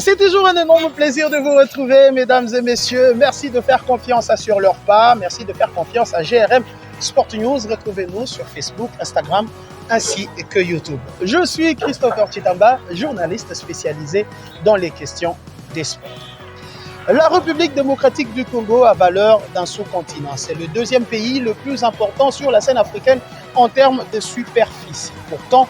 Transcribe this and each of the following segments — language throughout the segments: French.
C'est toujours un énorme plaisir de vous retrouver, mesdames et messieurs. Merci de faire confiance à Sur leur pas. Merci de faire confiance à GRM Sport News. Retrouvez-nous sur Facebook, Instagram, ainsi que YouTube. Je suis Christopher Chitamba, journaliste spécialisé dans les questions des sports. La République démocratique du Congo a valeur d'un sous-continent. C'est le deuxième pays le plus important sur la scène africaine en termes de superficie. Pourtant,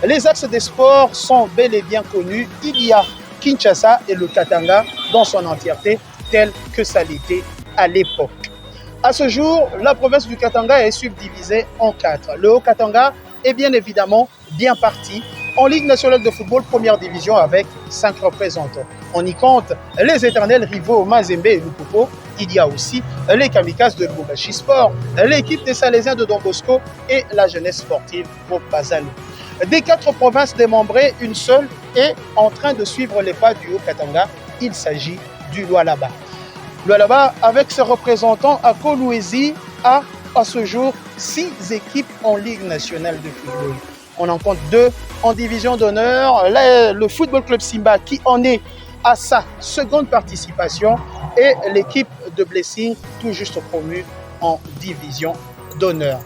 les axes des sports sont bel et bien connus. Il y a Kinshasa et le Katanga dans son entièreté, tel que ça l'était à l'époque. À ce jour, la province du Katanga est subdivisée en 4. Le Haut-Katanga est bien évidemment bien parti en Ligue nationale de football première division avec 5 représentants. On y compte les éternels rivaux Mazembe et Lupopo. Il y a aussi les Kamikazes de Lubumbashi Sport, l'équipe des Salésiens de Don Bosco et la jeunesse sportive pour Bazalo. Des 4 provinces démembrées, une seule est en train de suivre les pas du Haut-Katanga. Il s'agit du Lualaba. Lualaba, avec ses représentants à Kolwezi, a à ce jour 6 équipes en Ligue nationale de football. On en compte 2 en division d'honneur. Le Football Club Simba qui en est à sa seconde participation et l'équipe de Blessing tout juste promue en division d'honneur.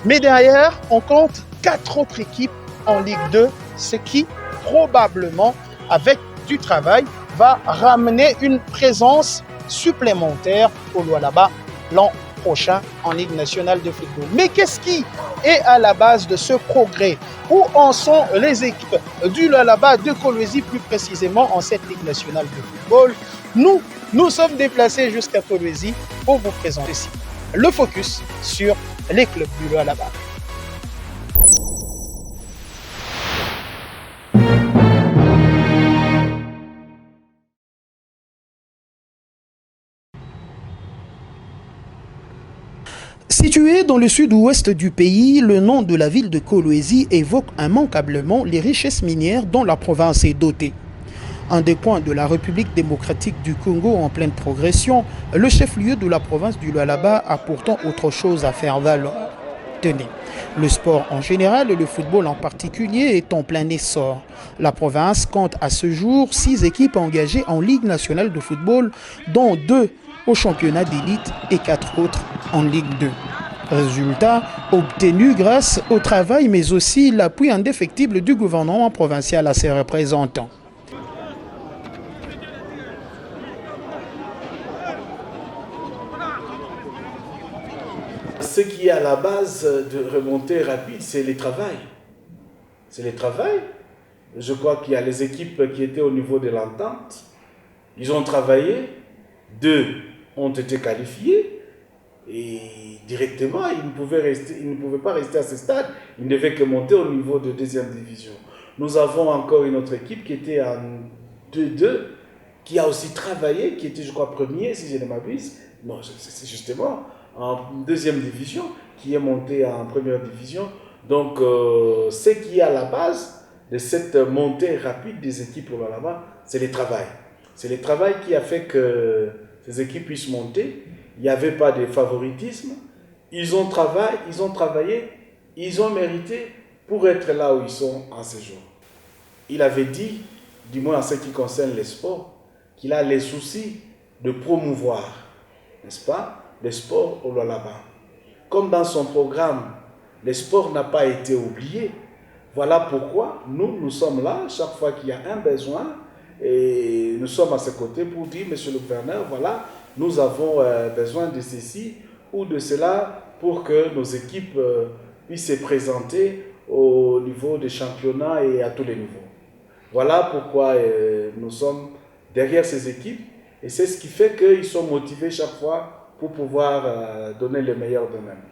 Mais derrière, on compte 4 autres équipes en Ligue 2, ce qui probablement, avec du travail, va ramener une présence supplémentaire au Lualaba l'an prochain en Ligue nationale de football. Mais qu'est-ce qui est à la base de ce progrès? Où en sont les équipes du Lualaba, de Kolwezi plus précisément en cette Ligue nationale de football? Nous sommes déplacés jusqu'à Kolwezi pour vous présenter ici le focus sur les clubs du Lualaba. Situé dans le sud-ouest du pays, le nom de la ville de Kolwezi évoque immanquablement les richesses minières dont la province est dotée. Un des coins de la République démocratique du Congo en pleine progression, le chef-lieu de la province du Lualaba a pourtant autre chose à faire valoir. Tenez, le sport en général et le football en particulier est en plein essor. La province compte à ce jour 6 équipes engagées en Ligue nationale de football, dont 2 au championnat d'élite et 4 autres en Ligue 2. Résultat obtenu grâce au travail mais aussi l'appui indéfectible du gouvernement provincial à ses représentants. Ce qui est à la base de remontée rapide, c'est le travail. C'est le travail. Je crois qu'il y a les équipes qui étaient au niveau de l'entente. Ils ont travaillé. 2 ont été qualifiés. Et directement, ils ne pouvaient pas rester à ce stade. Ils ne devaient que monter au niveau de deuxième division. Nous avons encore une autre équipe qui était en 2-2, qui a aussi travaillé, qui était, je crois, premier, si je ne m'abuse. Non, c'est justement en deuxième division, qui est monté en première division. Donc, ce qui est à la base de cette montée rapide des équipes pour là-bas, c'est le travail. C'est le travail qui a fait que ces équipes puissent monter. Il n'y avait pas de favoritisme. Ils ont travaillé, ils ont mérité pour être là où ils sont en ce jour. Il avait dit, du moins en ce qui concerne les sports, qu'il a les soucis de promouvoir, n'est-ce pas, les sports au Lualaba. Comme dans son programme, le sport n'a pas été oublié. Voilà pourquoi nous sommes là chaque fois qu'il y a un besoin et nous sommes à ses côtés pour dire, monsieur le gouverneur, voilà, nous avons besoin de ceci ou de cela pour que nos équipes puissent se présenter au niveau des championnats et à tous les niveaux. Voilà pourquoi nous sommes derrière ces équipes et c'est ce qui fait qu'ils sont motivés chaque fois pour pouvoir donner le meilleur d'eux-mêmes.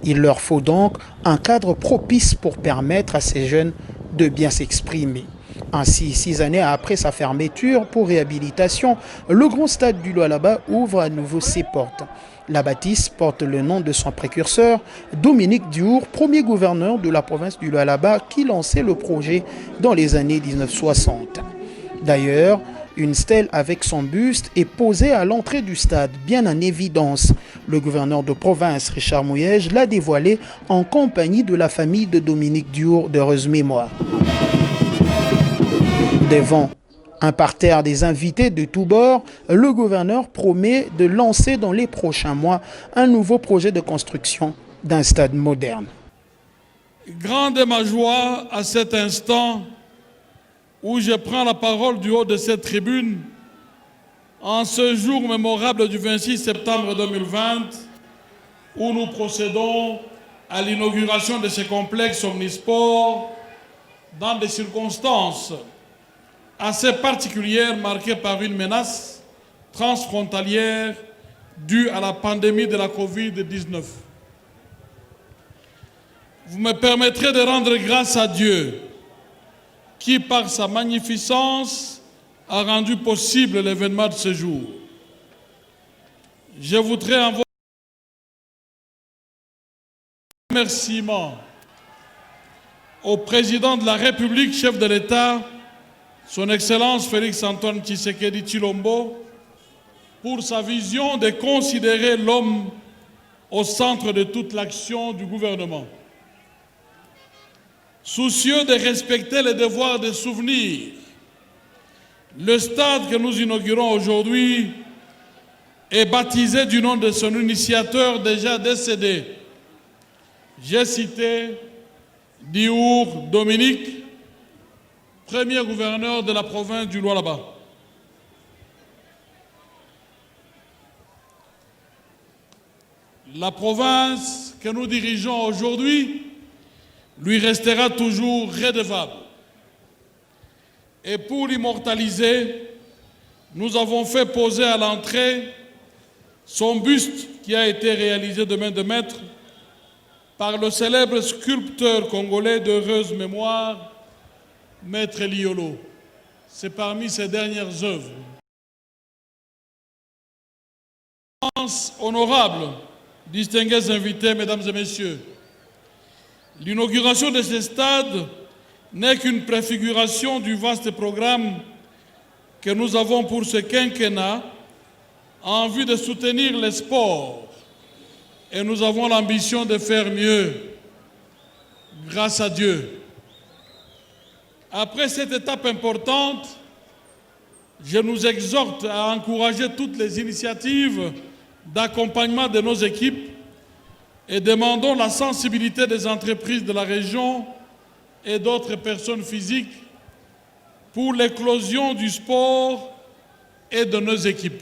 Il leur faut donc un cadre propice pour permettre à ces jeunes de bien s'exprimer. Ainsi, 6 années après sa fermeture pour réhabilitation, le grand stade du Lualaba ouvre à nouveau ses portes. La bâtisse porte le nom de son précurseur, Dominique Diour, premier gouverneur de la province du Lualaba qui lançait le projet dans les années 1960. D'ailleurs, une stèle avec son buste est posée à l'entrée du stade, bien en évidence. Le gouverneur de province, Richard Mouyège, l'a dévoilé en compagnie de la famille de Dominique Diour d'heureuse mémoire. Devant Un parterre des invités de tous bords, le gouverneur promet de lancer dans les prochains mois un nouveau projet de construction d'un stade moderne. Grande est ma joie à cet instant où je prends la parole du haut de cette tribune en ce jour mémorable du 26 septembre 2020 où nous procédons à l'inauguration de ce complexe omnisport dans des circonstances assez particulières marquées par une menace transfrontalière due à la pandémie de la Covid-19. Vous me permettrez de rendre grâce à Dieu qui, par sa magnificence, a rendu possible l'événement de ce jour. Je voudrais envoyer un remerciement au président de la République, chef de l'État, son Excellence Félix-Antoine Tshisekedi Tshilombo, pour sa vision de considérer l'homme au centre de toute l'action du gouvernement. Soucieux de respecter les devoirs de souvenir, le stade que nous inaugurons aujourd'hui est baptisé du nom de son initiateur déjà décédé. J'ai cité Diour Dominique, premier gouverneur de la province du Lualaba. La province que nous dirigeons aujourd'hui lui restera toujours redevable. Et pour l'immortaliser, nous avons fait poser à l'entrée son buste qui a été réalisé de main de maître par le célèbre sculpteur congolais d'heureuse mémoire, Maître Liolo. C'est parmi ses dernières œuvres. Honorables, distingués invités, mesdames et messieurs, l'inauguration de ce stade n'est qu'une préfiguration du vaste programme que nous avons pour ce quinquennat en vue de soutenir les sports. Et nous avons l'ambition de faire mieux, grâce à Dieu. Après cette étape importante, je nous exhorte à encourager toutes les initiatives d'accompagnement de nos équipes et demandons la sensibilité des entreprises de la région et d'autres personnes physiques pour l'éclosion du sport et de nos équipes.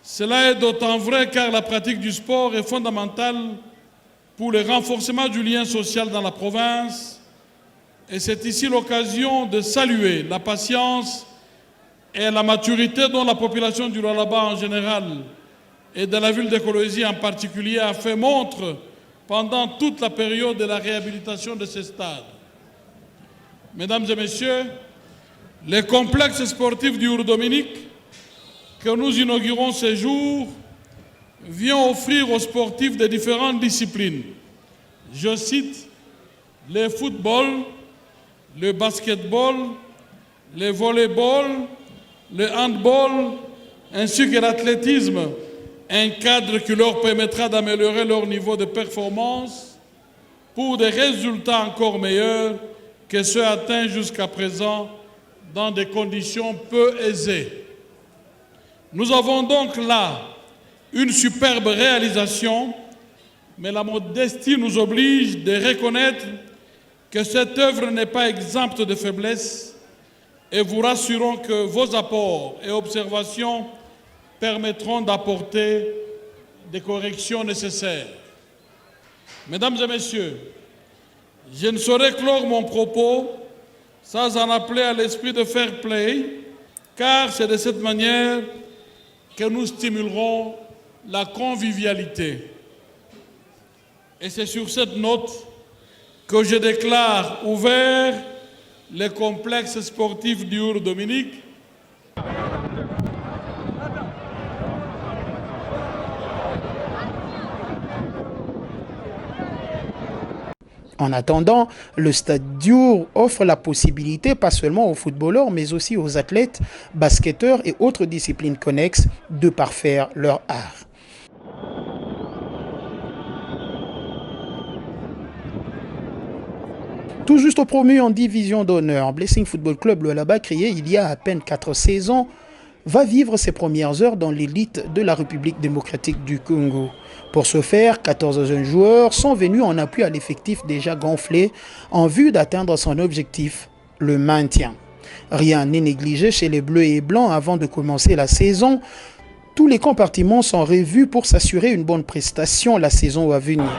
Cela est d'autant vrai car la pratique du sport est fondamentale pour le renforcement du lien social dans la province et c'est ici l'occasion de saluer la patience et la maturité dont la population du Lualaba en général et de la ville de Kolwezi en particulier a fait montre pendant toute la période de la réhabilitation de ce stade. Mesdames et messieurs, le complexe sportif du Dominique que nous inaugurons ce jour vient offrir aux sportifs de différentes disciplines. Je cite le football, le basketball, le volleyball, le handball, ainsi que l'athlétisme, un cadre qui leur permettra d'améliorer leur niveau de performance pour des résultats encore meilleurs que ceux atteints jusqu'à présent dans des conditions peu aisées. Nous avons donc là une superbe réalisation, mais la modestie nous oblige de reconnaître que cette œuvre n'est pas exempte de faiblesses et vous rassurons que vos apports et observations permettront d'apporter des corrections nécessaires. Mesdames et messieurs, je ne saurais clore mon propos sans en appeler à l'esprit de fair play, car c'est de cette manière que nous stimulerons la convivialité. Et c'est sur cette note que je déclare ouvert le complexe sportif du Dominique. En attendant, le stade Diour offre la possibilité, pas seulement aux footballeurs, mais aussi aux athlètes, basketteurs et autres disciplines connexes, de parfaire leur art. Tout juste promu en division d'honneur, Blessing Football Club Lualaba, créé il y a à peine 4 saisons, va vivre ses premières heures dans l'élite de la République démocratique du Congo. Pour ce faire, 14 jeunes joueurs sont venus en appui à l'effectif déjà gonflé en vue d'atteindre son objectif, le maintien. Rien n'est négligé chez les Bleus et Blancs avant de commencer la saison. Tous les compartiments sont revus pour s'assurer une bonne prestation la saison à venir.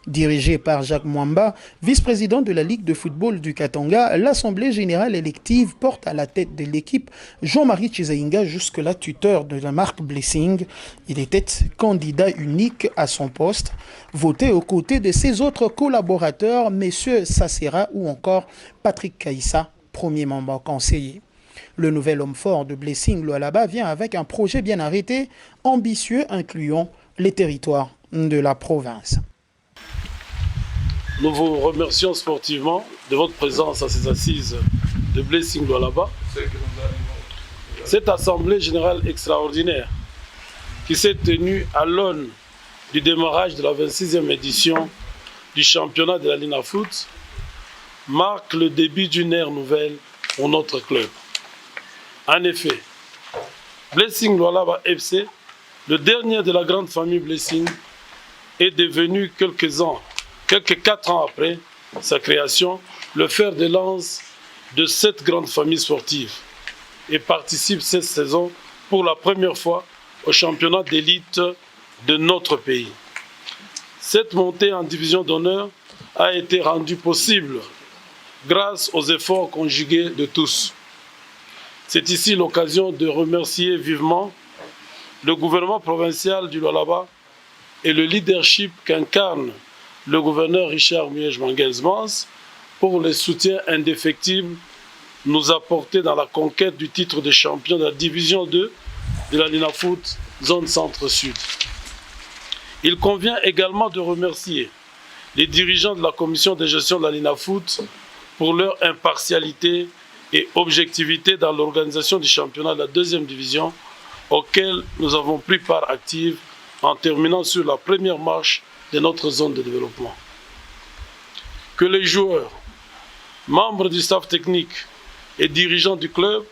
Dirigé par Jacques Mwamba, vice-président de la Ligue de football du Katanga, l'Assemblée générale élective porte à la tête de l'équipe Jean-Marie Chizaïnga, jusque-là tuteur de la marque Blessing. Il était candidat unique à son poste, voté aux côtés de ses autres collaborateurs, M. Sassera ou encore Patrick Kaïssa, premier membre conseiller. Le nouvel homme fort de Blessing Lualaba vient avec un projet bien arrêté, ambitieux, incluant les territoires de la province. Nous vous remercions sportivement de votre présence à ces assises de Blessing Lualaba. Cette assemblée générale extraordinaire qui s'est tenue à l'aune du démarrage de la 26e édition du championnat de la Linafoot marque le début d'une ère nouvelle pour notre club. En effet, Blessing Lualaba FC, le dernier de la grande famille Blessing, est devenu quelques 4 ans après sa création, le fer de lance de cette grande famille sportive et participe cette saison pour la première fois au championnat d'élite de notre pays. Cette montée en division d'honneur a été rendue possible grâce aux efforts conjugués de tous. C'est ici l'occasion de remercier vivement le gouvernement provincial du Lualaba et le leadership qu'incarne le gouverneur Richard Muyej-Mangelsmans pour le soutien indéfectible nous apporté dans la conquête du titre de champion de la division 2 de la Linafoot zone centre-sud. Il convient également de remercier les dirigeants de la commission de gestion de la Linafoot pour leur impartialité et objectivité dans l'organisation du championnat de la deuxième division auquel nous avons pris part active en terminant sur la première marche de notre zone de développement. Que les joueurs, membres du staff technique et dirigeants du club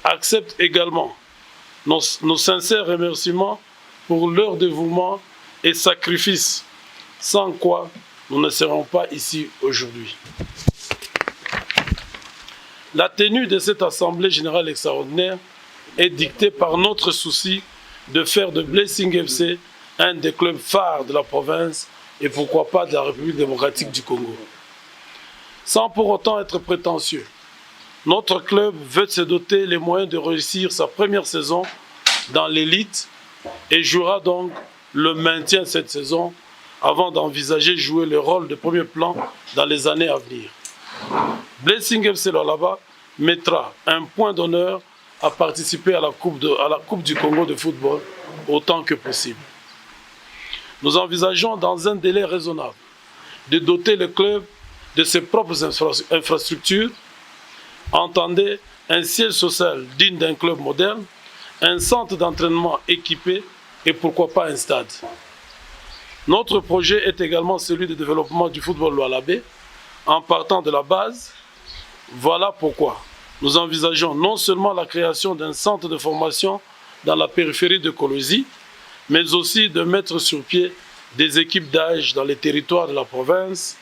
acceptent également nos sincères remerciements pour leur dévouement et sacrifice, sans quoi nous ne serons pas ici aujourd'hui. La tenue de cette assemblée générale extraordinaire est dictée par notre souci de faire de Blessing FC un des clubs phares de la province et pourquoi pas de la République démocratique du Congo. Sans pour autant être prétentieux, notre club veut se doter les moyens de réussir sa première saison dans l'élite et jouera donc le maintien cette saison avant d'envisager jouer le rôle de premier plan dans les années à venir. Blessing FC Lualaba mettra un point d'honneur à participer à la Coupe du Congo de football autant que possible. Nous envisageons dans un délai raisonnable de doter le club de ses propres infrastructures, entendez un siège social digne d'un club moderne, un centre d'entraînement équipé et pourquoi pas un stade. Notre projet est également celui de développement du football lualabais en partant de la base. Voilà pourquoi nous envisageons non seulement la création d'un centre de formation dans la périphérie de Kolwezi, mais aussi de mettre sur pied des équipes d'âge dans les territoires de la province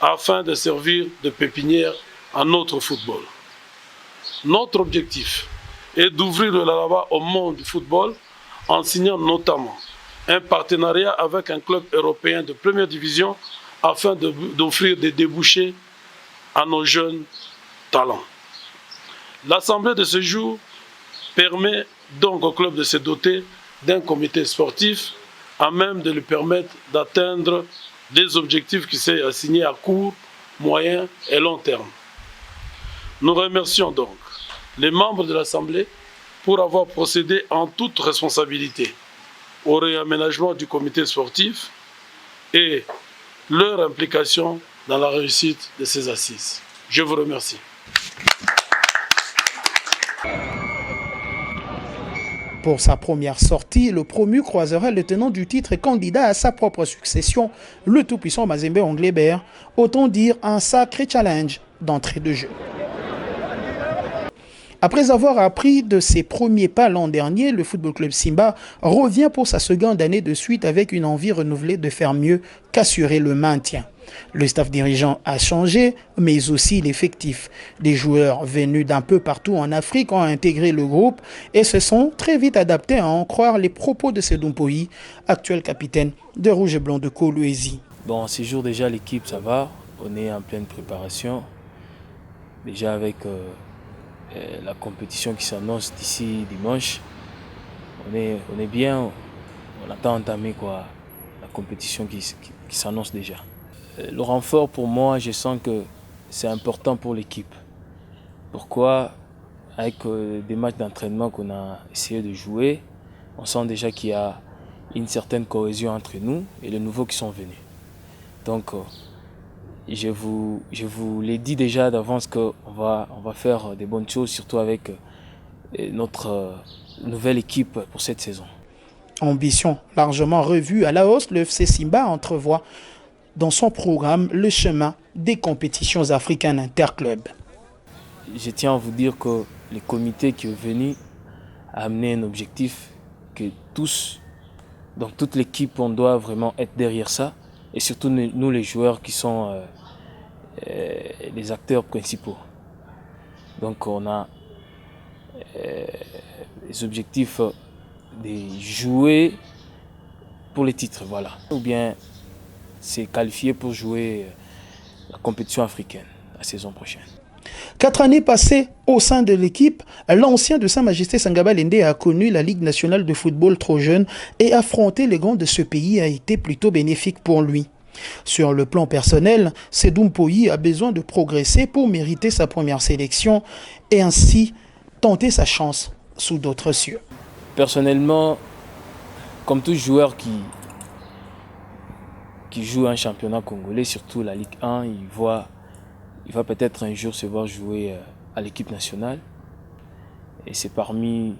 afin de servir de pépinière à notre football. Notre objectif est d'ouvrir le Lualaba au monde du football en signant notamment un partenariat avec un club européen de première division afin d'offrir des débouchés à nos jeunes talents. L'assemblée de ce jour permet donc au club de se doter d'un comité sportif à même de lui permettre d'atteindre des objectifs qui s'est assignés à court, moyen et long terme. Nous remercions donc les membres de l'Assemblée pour avoir procédé en toute responsabilité au réaménagement du comité sportif et leur implication dans la réussite de ces assises. Je vous remercie. Pour sa première sortie, le promu croisera le tenant du titre et candidat à sa propre succession, le tout-puissant Mazembe Anglebert. Autant dire un sacré challenge d'entrée de jeu. Après avoir appris de ses premiers pas l'an dernier, le Football Club Simba revient pour sa seconde année de suite avec une envie renouvelée de faire mieux qu'assurer le maintien. Le staff dirigeant a changé, mais aussi l'effectif. Des joueurs venus d'un peu partout en Afrique ont intégré le groupe et se sont très vite adaptés à en croire les propos de Seydou Mpoyi, actuel capitaine de Rouge et Blanc de Kolwezi. Bon, ces jours déjà, l'équipe, ça va. On est en pleine préparation. Déjà avec la compétition qui s'annonce d'ici dimanche. On est bien. On attend entamer la compétition qui s'annonce déjà. Le renfort, pour moi, je sens que c'est important pour l'équipe. Pourquoi? Avec des matchs d'entraînement qu'on a essayé de jouer, on sent déjà qu'il y a une certaine cohésion entre nous et les nouveaux qui sont venus. Donc, je vous l'ai dit déjà d'avance qu'on va faire des bonnes choses, surtout avec notre nouvelle équipe pour cette saison. Ambition largement revue à la hausse, le FC Simba entrevoit dans son programme le chemin des compétitions africaines interclubs. Je tiens à vous dire que le comité qui est venu a amené un objectif que tous, donc toute l'équipe, on doit vraiment être derrière ça. Et surtout nous les joueurs qui sont les acteurs principaux. Donc on a les objectifs de jouer pour les titres, voilà. Ou bien c'est qualifié pour jouer la compétition africaine la saison prochaine. 4 années passées au sein de l'équipe, l'ancien de Sa Majesté Sangaba Lende a connu la Ligue nationale de football trop jeune et affronter les grands de ce pays a été plutôt bénéfique pour lui. Sur le plan personnel, Seydou Mpoyi a besoin de progresser pour mériter sa première sélection et ainsi tenter sa chance sous d'autres cieux. Personnellement, comme tout joueur qui joue un championnat congolais, surtout la Ligue 1, il va peut-être un jour se voir jouer à l'équipe nationale. Et c'est parmi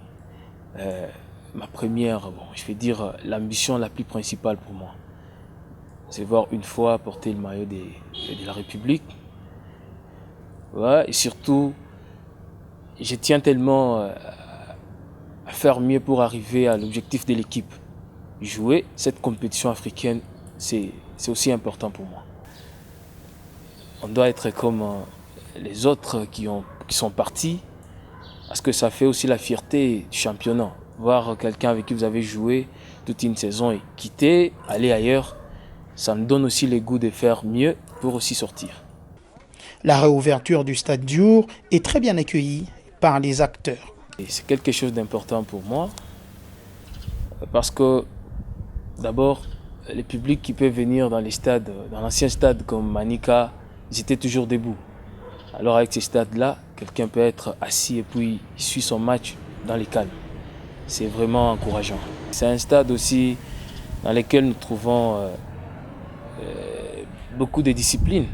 ma première, je vais dire, l'ambition la plus principale pour moi. C'est voir une fois porter le maillot de la République. Ouais, et surtout, je tiens tellement à faire mieux pour arriver à l'objectif de l'équipe. Jouer cette compétition africaine, c'est aussi important pour moi. On doit être comme les autres qui sont partis, parce que ça fait aussi la fierté du championnat. Voir quelqu'un avec qui vous avez joué toute une saison et quitter, aller ailleurs, ça me donne aussi le goût de faire mieux pour aussi sortir. La réouverture du stade Diour est très bien accueillie par les acteurs. C'est quelque chose d'important pour moi, parce que d'abord, les publics qui peuvent venir dans les stades, dans l'ancien stade comme Manika, ils étaient toujours debout. Alors avec ces stades-là, quelqu'un peut être assis et puis il suit son match dans les calmes. C'est vraiment encourageant. C'est un stade aussi dans lequel nous trouvons beaucoup de disciplines.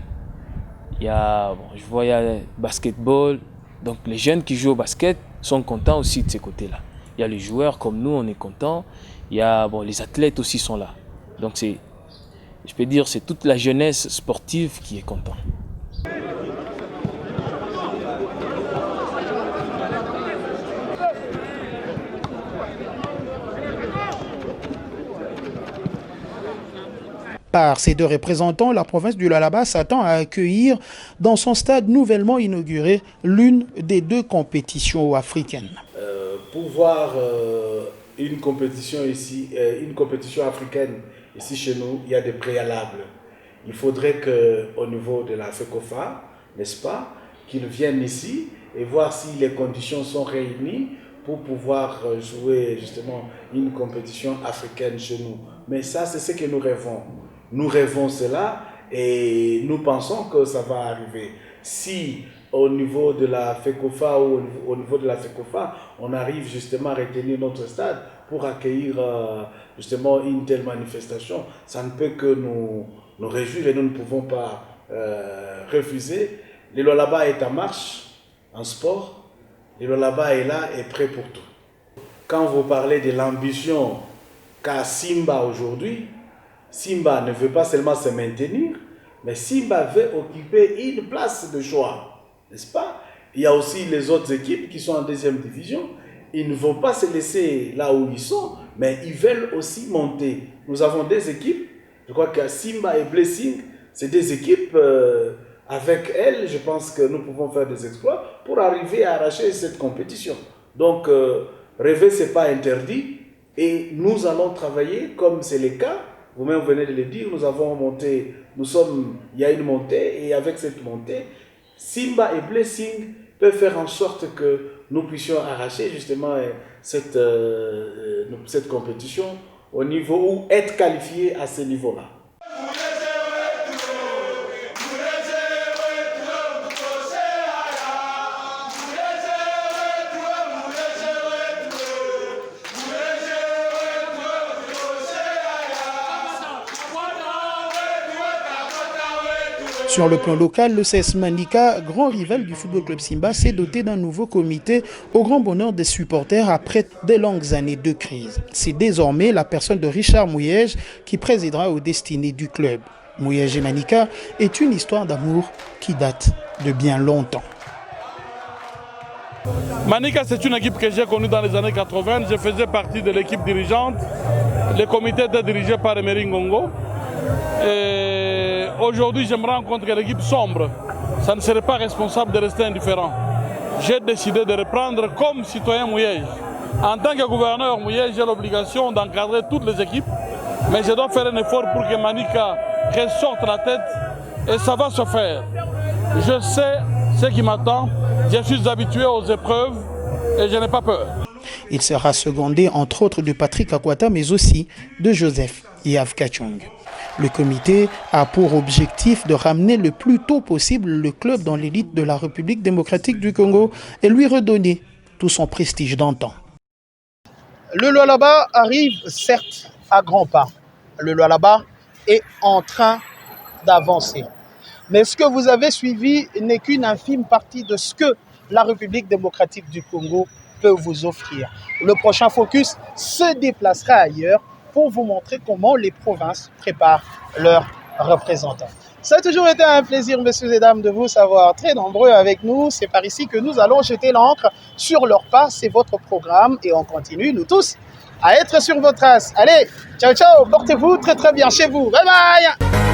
Il y a le basketball, donc les jeunes qui jouent au basket sont contents aussi de ces côtés-là. Il y a les joueurs comme nous, on est contents. Il y a les athlètes aussi sont là. Donc je peux dire, c'est toute la jeunesse sportive qui est contente. Par ces deux représentants, la province du Lualaba s'attend à accueillir dans son stade nouvellement inauguré l'une des deux compétitions africaines. Pour voir une compétition ici, une compétition africaine ici chez nous, il y a des préalables. Il faudrait qu'au niveau de la FECOFA, n'est-ce pas, qu'ils viennent ici et voir si les conditions sont réunies pour pouvoir jouer justement une compétition africaine chez nous. Mais ça, c'est ce que nous rêvons. Nous rêvons cela et nous pensons que ça va arriver. Si au niveau de la FECOFA ou au niveau de la FECOFA, on arrive justement à retenir notre stade pour accueillir justement une telle manifestation, ça ne peut que nous réjouir et nous ne pouvons pas refuser. Le Lualaba est en marche en sport. Le Lualaba est là et prêt pour tout. quand vous parlez de l'ambition qu'a Simba aujourd'hui, Simba ne veut pas seulement se maintenir, mais Simba veut occuper une place de choix, n'est-ce pas? Il y a aussi les autres équipes qui sont en deuxième division. Ils ne vont pas se laisser là où ils sont, mais ils veulent aussi monter. Nous avons des équipes, je crois que Simba et Blessing, c'est des équipes, avec elles, je pense que nous pouvons faire des exploits pour arriver à arracher cette compétition. Donc, rêver, ce n'est pas interdit, et nous allons travailler comme c'est le cas. Vous-même venez de le dire, nous avons monté, il y a une montée, et avec cette montée, Simba et Blessing peuvent faire en sorte que nous puissions arracher justement cette compétition au niveau où être qualifié à ce niveau-là. Sur le plan local, le CS Manika, grand rival du Football Club Simba, s'est doté d'un nouveau comité au grand bonheur des supporters après des longues années de crise. C'est désormais la personne de Richard Mouyej qui présidera aux destinées du club. Mouyej et Manika est une histoire d'amour qui date de bien longtemps. Manika, c'est une équipe que j'ai connue dans les années 80. Je faisais partie de l'équipe dirigeante. Le comité était dirigé par Emery Ngongo. Et aujourd'hui, je me rends compte que l'équipe sombre, ça ne serait pas responsable de rester indifférent. J'ai décidé de reprendre comme citoyen Mouyej. En tant que gouverneur Mouyej, j'ai l'obligation d'encadrer toutes les équipes, mais je dois faire un effort pour que Manika ressorte la tête et ça va se faire. Je sais ce qui m'attend, je suis habitué aux épreuves et je n'ai pas peur. Il sera secondé entre autres de Patrick Akwata, mais aussi de Joseph Yav Kachung. Le comité a pour objectif de ramener le plus tôt possible le club dans l'élite de la République démocratique du Congo et lui redonner tout son prestige d'antan. Le Lualaba arrive certes à grands pas. Le Lualaba est en train d'avancer. Mais ce que vous avez suivi n'est qu'une infime partie de ce que la République démocratique du Congo peut vous offrir. Le prochain focus se déplacera ailleurs pour vous montrer comment les provinces préparent leurs représentants. Ça a toujours été un plaisir, messieurs et dames, de vous savoir très nombreux avec nous. C'est par ici que nous allons jeter l'encre sur leurs pas. C'est votre programme et on continue, nous tous, à être sur vos traces. Allez, ciao, ciao, portez-vous très très bien chez vous. Bye bye.